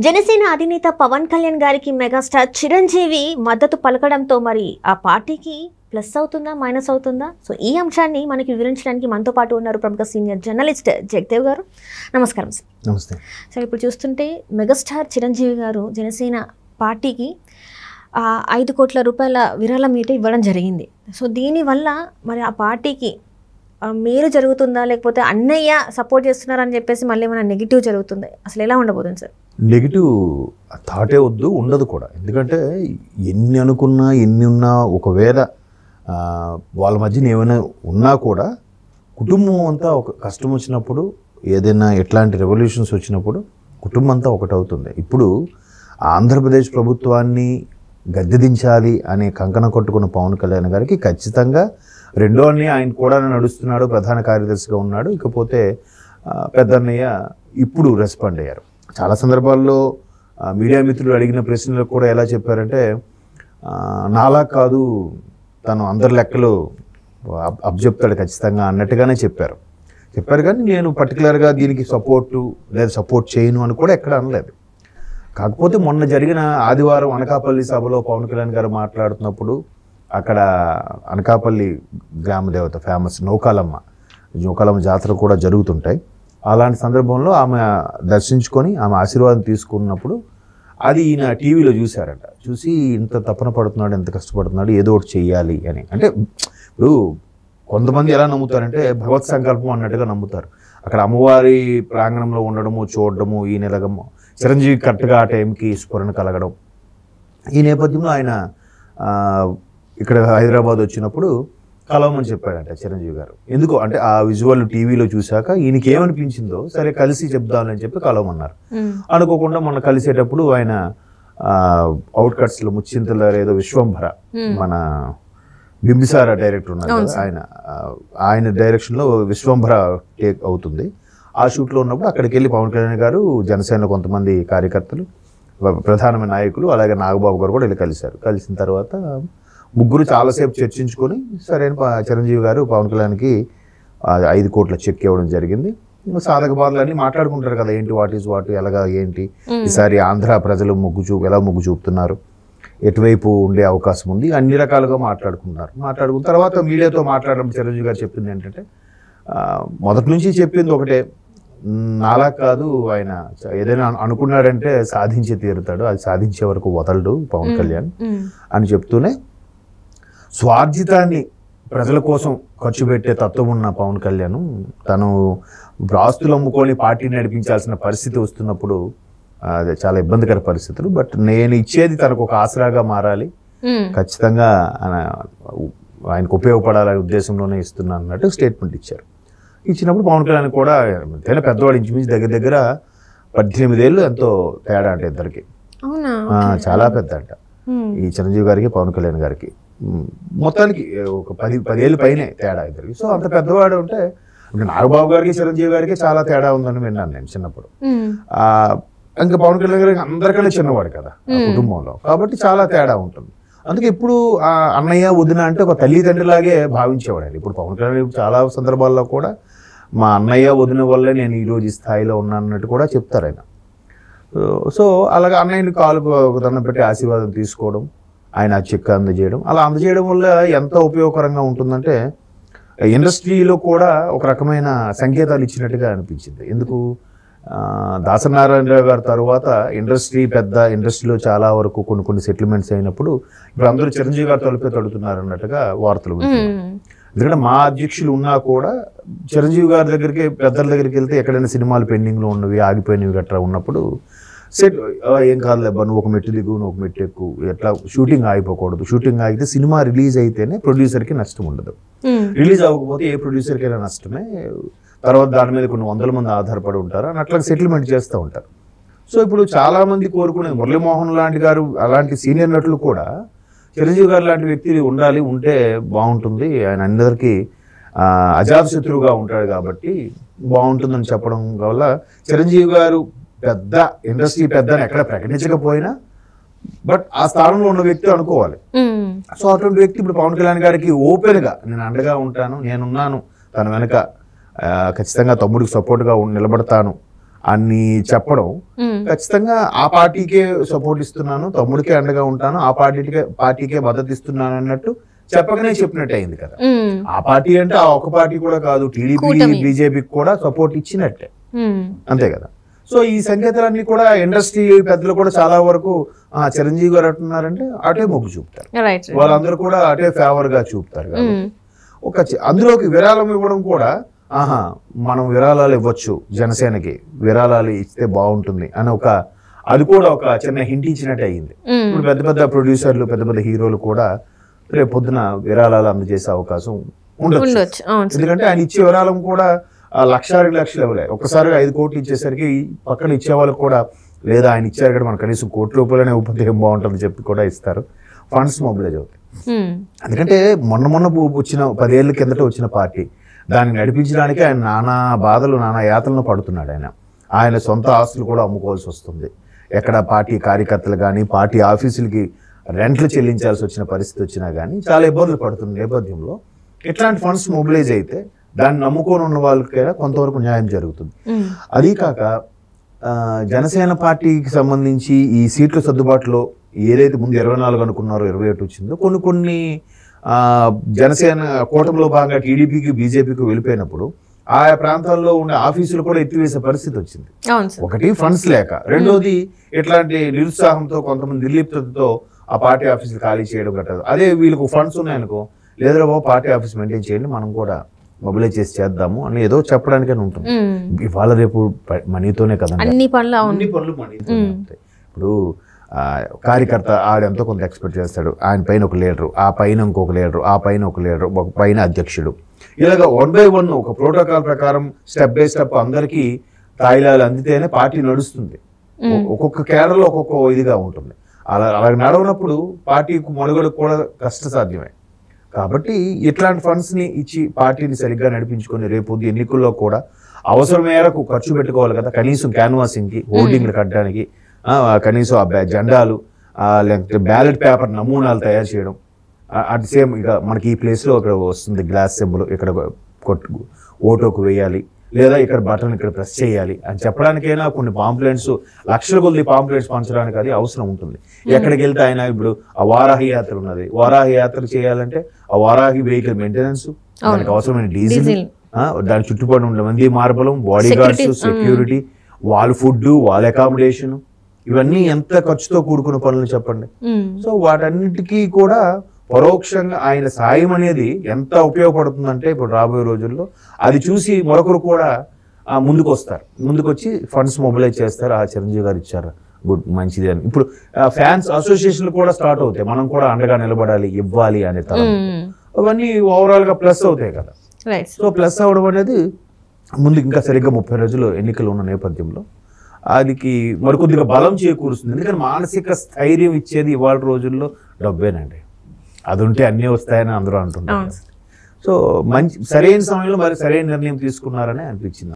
జనసేన అధినేత పవన్ కళ్యాణ్ గారికి మెగాస్టార్ చిరంజీవి మద్దతు పలకడంతో మరి ఆ పార్టీకి ప్లస్ అవుతుందా మైనస్ అవుతుందా? సో ఈ అంశాన్ని మనకి వివరించడానికి మనతో పాటు ఉన్నారు ప్రముఖ సీనియర్ జర్నలిస్ట్ జగదేవ్ గారు. నమస్కారం సార్. నమస్తే సార్. ఇప్పుడు చూస్తుంటే మెగాస్టార్ చిరంజీవి గారు జనసేన పార్టీకి 5 కోట్ల రూపాయల విరాళం అయితే ఇవ్వడం జరిగింది. సో దీనివల్ల మరి ఆ పార్టీకి మేలు జరుగుతుందా, లేకపోతే అన్నయ్య సపోర్ట్ చేస్తున్నారని చెప్పేసి మళ్ళీ ఏమైనా నెగిటివ్ జరుగుతుంది? అసలు ఎలా ఉండబోతుంది సార్? నెగిటివ్ థాటే వద్దు, ఉండదు కూడా. ఎందుకంటే ఎన్ని అనుకున్నా ఎన్ని ఉన్నా ఒకవేళ వాళ్ళ మధ్యన ఏమైనా ఉన్నా కూడా కుటుంబం అంతా ఒక కష్టం వచ్చినప్పుడు, ఏదైనా ఎట్లాంటి రెవల్యూషన్స్ వచ్చినప్పుడు కుటుంబం అంతా ఒకటవుతుంది. ఇప్పుడు ఆంధ్రప్రదేశ్ ప్రభుత్వాన్ని గద్దెదించాలి అనే కంకణ కొట్టుకున్న పవన్ కళ్యాణ్ గారికి ఖచ్చితంగా రెండో అన్నయ్య ఆయన కూడా నడుస్తున్నాడు, ప్రధాన కార్యదర్శిగా ఉన్నాడు. ఇకపోతే పెద్దన్నయ్య ఇప్పుడు రెస్పాండ్ అయ్యారు. చాలా సందర్భాల్లో మీడియా మిత్రులు అడిగిన ప్రశ్నలకు కూడా ఎలా చెప్పారంటే, నాలా కాదు తను అందరి లెక్కలు అబ్జెప్తాడు ఖచ్చితంగా అన్నట్టుగానే చెప్పారు. కానీ నేను పర్టికులర్గా దీనికి సపోర్టు లేదా సపోర్ట్ చేయను అని కూడా ఎక్కడ అనలేదు. కాకపోతే మొన్న జరిగిన ఆదివారం అనకాపల్లి సభలో పవన్ కళ్యాణ్ గారు మాట్లాడుతున్నప్పుడు అక్కడ అనకాపల్లి గ్రామ దేవత ఫేమస్ నౌకాలమ్మ జాతర కూడా జరుగుతుంటాయి. అలాంటి సందర్భంలో ఆమె దర్శించుకొని ఆమె ఆశీర్వాదం తీసుకున్నప్పుడు అది ఈయన టీవీలో చూశారంట. చూసి ఇంత తపన పడుతున్నాడు, ఎంత కష్టపడుతున్నాడు, ఏదో ఒకటి చెయ్యాలి అని. అంటే ఇప్పుడు కొంతమంది ఎలా నమ్ముతారంటే భగవత్ సంకల్పం అన్నట్టుగా నమ్ముతారు. అక్కడ అమ్మవారి ప్రాంగణంలో ఉండడము, చూడడము, ఈ నెలగము చిరంజీవి కరెక్ట్గా ఆ టైంకి స్ఫురణ కలగడం. ఈ నేపథ్యంలో ఆయన ఇక్కడ హైదరాబాద్ వచ్చినప్పుడు కలవమని చెప్పాడంట చిరంజీవి గారు. ఎందుకు అంటే ఆ విజువల్ టీవీలో చూశాక ఈయనకి ఏమనిపించిందో సరే కలిసి చెప్దామని చెప్పి కలవమన్నారు. అనుకోకుండా మొన్న కలిసేటప్పుడు ఆయన అవుట్కట్స్లో ముచ్చింతల ఏదో విశ్వంభర మన బింబిసార డైరెక్టర్ ఉన్నారు కదా, ఆయన డైరెక్షన్లో విశ్వంభర టేక్ అవుతుంది. ఆ షూట్లో ఉన్నప్పుడు అక్కడికి వెళ్ళి పవన్ కళ్యాణ్ గారు, జనసేనలో కొంతమంది కార్యకర్తలు, ప్రధానమైన నాయకులు, అలాగే నాగబాబు గారు కూడా వెళ్ళి కలిశారు. కలిసిన తర్వాత ముగ్గురు చాలాసేపు చర్చించుకొని సరైన చిరంజీవి గారు పవన్ కళ్యాణ్కి 5 కోట్ల చెక్ ఇవ్వడం జరిగింది. సాధక బాధలన్నీ మాట్లాడుకుంటారు కదా, ఏంటి వాట్ ఈజ్ వాట్, ఎలాగా ఏంటి, ఈసారి ఆంధ్ర ప్రజలు ఎలా మొగ్గు చూపుతున్నారు, ఎటువైపు ఉండే అవకాశం ఉంది, అన్ని రకాలుగా మాట్లాడుకున్న తర్వాత మీడియాతో మాట్లాడడం చిరంజీవి గారు చెప్పింది ఏంటంటే, మొదటి నుంచి చెప్పింది ఒకటే, నాలా కాదు ఆయన ఏదైనా అనుకున్నాడంటే సాధించి తీరుతాడు, అది సాధించే వరకు వదలడు పవన్ కళ్యాణ్ అని చెప్తూనే, స్వార్జితాన్ని ప్రజల కోసం ఖర్చు పెట్టే తత్వం ఉన్న పవన్ కళ్యాణ్ తను ఆస్తులు అమ్ముకొని పార్టీని నడిపించాల్సిన పరిస్థితి వస్తున్నప్పుడు అది చాలా ఇబ్బందికర పరిస్థితులు, బట్ నేను ఇచ్చేది తనకు ఒక ఆసరాగా మారాలి, ఖచ్చితంగా ఆయనకు ఉపయోగపడాలనే ఉద్దేశంలోనే ఇస్తున్నాను అన్నట్టు స్టేట్మెంట్ ఇచ్చారు. ఇచ్చినప్పుడు పవన్ కళ్యాణ్ కూడా ఎంతైనా పెద్దవాడు, ఇంచుమించు దగ్గర 18 ఏళ్ళు ఎంతో తేడా అంటే ఇద్దరికి, చాలా పెద్ద అంట ఈ చిరంజీవి గారికి పవన్ కళ్యాణ్ గారికి. మొత్తానికి ఒక 10 ఏళ్ళు పైనే తేడా ఇద్దరికి. సో అంత పెద్దవాడు ఉంటే నాగబాబు గారికి చిరంజీవి గారికి చాలా తేడా ఉందని విన్నాను నేను చిన్నప్పుడు. ఇంకా పవన్ కళ్యాణ్ గారికి అందరికన్నా చిన్నవాడు కదా ఆ కుటుంబంలో, కాబట్టి చాలా తేడా ఉంటుంది. అందుకే ఇప్పుడు అన్నయ్య వదిన అంటే ఒక తల్లిదండ్రులాగే భావించేవాడు ఆయన. ఇప్పుడు పవన్ కళ్యాణ్ చాలా సందర్భాల్లో కూడా మా అన్నయ్య వదిన వల్లే నేను ఈరోజు ఈ స్థాయిలో ఉన్నాను అన్నట్టు కూడా చెప్తారు ఆయన. సో అలాగే అన్నయ్యని కాలుకు దండం పెట్టి ఆశీర్వాదం తీసుకోవడం, ఆయన చెక్ అందజేయడం, అలా అందజేయడం వల్ల ఎంత ఉపయోగకరంగా ఉంటుందంటే ఇండస్ట్రీలో కూడా ఒక రకమైన సంకేతాలు ఇచ్చినట్టుగా అనిపించింది. ఎందుకు, దాసనారాయణరావు గారి తర్వాత ఇండస్ట్రీలో చాలా వరకు కొన్ని సెటిల్మెంట్స్ అయినప్పుడు ఇప్పుడు అందరూ చిరంజీవి గారు తడుతున్నారు అన్నట్టుగా వార్తలు వింటున్నాం. ఎందుకంటే మా అధ్యక్షులు ఉన్నా కూడా చిరంజీవి గారి దగ్గరికి, పెద్దల దగ్గరికి వెళ్తే ఎక్కడైనా సినిమాలు పెండింగ్లో ఉన్నవి, ఆగిపోయినవి గట్రా ఉన్నప్పుడు సెట్ ఏం కాదులేబ్బా, నువ్వు ఒక మెట్టు దిగు, నువ్వు ఒక మెట్టు ఎక్కువ, ఎట్లా షూటింగ్ ఆగిపోకూడదు, షూటింగ్ ఆగితే సినిమా రిలీజ్ అయితేనే ప్రొడ్యూసర్కి నష్టం ఉండదు, రిలీజ్ అవ్వకపోతే ఏ ప్రొడ్యూసర్కైనా నష్టమే, తర్వాత దాని మీద కొన్ని 100 మంది ఆధారపడి ఉంటారు అని అట్లా సెటిల్మెంట్ చేస్తూ ఉంటారు. సో ఇప్పుడు చాలామంది కోరుకునేది మురళీమోహన్ లాంటి గారు, అలాంటి సీనియర్ నటులు కూడా చిరంజీవి గారు లాంటి వ్యక్తి ఉంటే బాగుంటుంది, ఆయన అందరికీ అజాతశత్రువుగా ఉంటాడు కాబట్టి బాగుంటుందని చెప్పడం వల్ల చిరంజీవి గారు ఇండస్ట్రీ పెద్ద అని ఎక్కడ ప్రకటించకపోయినా బట్ ఆ స్థానంలో ఉన్న వ్యక్తి అనుకోవాలి. సో అటువంటి వ్యక్తి ఇప్పుడు పవన్ కళ్యాణ్ గారికి ఓపెన్గా నేను అండగా ఉంటాను, నేనున్నాను తన వెనక, ఖచ్చితంగా తమ్ముడికి సపోర్ట్గా నిలబడతాను అన్ని చెప్పడం ఖచ్చితంగా ఆ పార్టీకే సపోర్ట్ ఇస్తున్నాను, తమ్ముడికే అండగా ఉంటాను, ఆ పార్టీకే మద్దతు ఇస్తున్నాను అన్నట్టు చెప్పకనే చెప్పినట్టు అయింది కదా. ఆ పార్టీ అంటే ఆ ఒక పార్టీ కూడా కాదు, టీడీపీ బీజేపీకి కూడా సపోర్ట్ ఇచ్చినట్టే, అంతే కదా. సో ఈ సంకేతాలన్నీ కూడా ఇండస్ట్రీ పెద్దలు కూడా చాలా వరకు చిరంజీవి గారు అంటున్నారంటే అటే మొగ్గు చూపుతారు, వాళ్ళందరూ కూడా అటే ఫేవర్ గా చూపుతారు కాబట్టి ఒక అందులోకి విరాళం ఇవ్వడం కూడా మనం విరాళాలు ఇవ్వచ్చు, జనసేనకి విరాళాలు ఇస్తే బాగుంటుంది అని అది కూడా ఒక చిన్న హింట్ ఇచ్చినట్టు అయ్యింది. ఇప్పుడు పెద్ద పెద్ద ప్రొడ్యూసర్లు, పెద్ద పెద్ద హీరోలు కూడా రేపు పొద్దున విరాళాలు అందజేసే అవకాశం ఉండొచ్చు. ఎందుకంటే ఆయన ఇచ్చే విరాళం కూడా 1,00,000 లక్షలు ఇవ్వలే, ఒక్కసారిగా 5 కోట్లు ఇచ్చేసరికి పక్కన ఇచ్చే వాళ్ళకి కూడా లేదా ఆయన ఇచ్చారు కదా, మన కనీసం ₹1,00,00,000 ఇవ్వకపోతే ఏం బాగుంటుంది చెప్పి కూడా ఇస్తారు, ఫండ్స్ మొబిలైజ్ అవుతాయి. ఎందుకంటే మొన్న వచ్చిన 10 ఏళ్ళ కిందట వచ్చిన పార్టీ, దాన్ని నడిపించడానికి ఆయన నానా బాధలు నానా యాతలను పడుతున్నాడు. ఆయన సొంత ఆస్తులు కూడా అమ్ముకోవాల్సి వస్తుంది, ఎక్కడ పార్టీ కార్యకర్తలు కానీ పార్టీ ఆఫీసులకి రెంట్లు చెల్లించాల్సి వచ్చిన పరిస్థితి వచ్చినా కానీ చాలా ఇబ్బందులు పడుతున్న నేపథ్యంలో ఇట్లాంటి ఫండ్స్ మొబిలైజ్ అయితే దాన్ని నమ్ముకొని ఉన్న వాళ్ళకైనా కొంతవరకు న్యాయం జరుగుతుంది. అది కాక జనసేన పార్టీకి సంబంధించి ఈ సీట్ల సర్దుబాటులో ఏదైతే ముందు 24 అనుకున్నారో 28 వచ్చిందో, కొన్ని జనసేన కూటమిలో భాగంగా టీడీపీకి బీజేపీకి వెళ్ళిపోయినప్పుడు ఆయా ప్రాంతాల్లో ఉండే ఆఫీసులు కూడా ఎత్తివేసే పరిస్థితి వచ్చింది. ఒకటి ఫండ్స్ లేక, రెండోది ఇట్లాంటి నిరుత్సాహంతో కొంతమంది నిర్లిప్తతో ఆ పార్టీ ఆఫీసులు ఖాళీ చేయడం కట్టదు. అదే వీళ్ళకు ఫండ్స్ ఉన్నాయనుకో, లేదా పార్టీ ఆఫీస్ మెయింటైన్ చేయండి, మనం కూడా మొబిలైజ్ చేసి చేద్దాము అని ఏదో చెప్పడానికైనా ఉంటుంది. ఇవాళ రేపు మనీతోనే కదా అన్ని పనులు మనీతోనే ఉంటాయి. ఇప్పుడు కార్యకర్త ఆడెంతో కొంత ఎక్స్పెక్ట్ చేస్తాడు, ఆయన పైన ఒక లీడరు, ఆ పైన ఇంకొక లీడరు, ఆ పైన ఒక లీడరు, ఒక పైన అధ్యక్షుడు, ఇలాగ 1 by 1 ఒక ప్రోటోకాల్ ప్రకారం స్టెప్ బై స్టెప్ అందరికీ తాయిలాలు అందితేనే పార్టీ నడుస్తుంది. ఒక్కొక్క కేడర్లో ఒక్కొక్క ఇదిగా ఉంటుంది. అలా నడవనప్పుడు పార్టీకి మనుగడకు కూడా కష్టసాధ్యమే. కాబట్టి ఇట్లాంటి ఫండ్స్ని ఇచ్చి పార్టీని సరిగ్గా నడిపించుకొని రేపు ఎన్నికల్లో కూడా అవసరం మేరకు ఖర్చు పెట్టుకోవాలి కదా. కనీసం క్యాన్వాసింగ్కి, హోర్డింగ్లు కట్టడానికి, కనీసం ఆ జెండాలు, లేకపోతే బ్యాలెట్ పేపర్ నమూనాలు తయారు చేయడం, అట్ సేమ్ ఇక మనకి ఈ ప్లేస్లో ఇక్కడ వస్తుంది గ్లాస్ సింబల్, ఇక్కడ ఓటోకు వేయాలి, లేదా ఇక్కడ బటన్ ఇక్కడ ప్రెస్ చేయాలి అని చెప్పడానికైనా కొన్ని పాంప్లెంట్స్, లక్షల కొద్ది పాంప్లెంట్స్ పంచడానికి అది అవసరం ఉంటుంది. ఎక్కడికి వెళ్తే ఆయన ఇప్పుడు ఆ వారాహి యాత్ర ఉన్నది, వారాహి యాత్ర చేయాలంటే ఆ వారాహి వెహికల్ మెయింటెనెన్స్, దానికి అవసరమైన డీజిల్, దాని చుట్టుపక్కల ఉండే మంది మార్బలం, బాడీ గార్డ్స్, సెక్యూరిటీ, వాళ్ళ ఫుడ్, వాళ్ళ అకామిడేషన్, ఇవన్నీ ఎంత ఖర్చుతో కూడుకున్న పనులు చెప్పండి. సో వాటన్నిటికీ కూడా పరోక్షంగా ఆయన సాయం అనేది ఎంత ఉపయోగపడుతుందంటే ఇప్పుడు రాబోయే రోజుల్లో అది చూసి మరొకరు కూడా ముందుకొచ్చి ఫండ్స్ మొబిలైజ్ చేస్తారు. ఆ చిరంజీవి గారు ఇచ్చారు, గుడ్, మంచిది అని. ఇప్పుడు ఫ్యాన్స్ అసోసియేషన్లు కూడా స్టార్ట్ అవుతాయి, మనం కూడా అండగా నిలబడాలి, ఇవ్వాలి అనే తరం, అవన్నీ ఓవరాల్ గా ప్లస్ అవుతాయి కదా. సో ప్లస్ అవడం అనేది ముందు ఇంకా సరిగ్గా 30 రోజులు ఎన్నికలు ఉన్న నేపథ్యంలో అదికి మరికొద్దిగా బలం చేకూరుస్తుంది. ఎందుకంటే మానసిక స్థైర్యం ఇచ్చేది ఇవాళ రోజుల్లో డబ్బేనండి, అది ఉంటే అన్నీ వస్తాయని అందరూ అంటున్నారు. సో సరైన సమయంలో మరి సరైన నిర్ణయం తీసుకున్నారని అనిపించింది.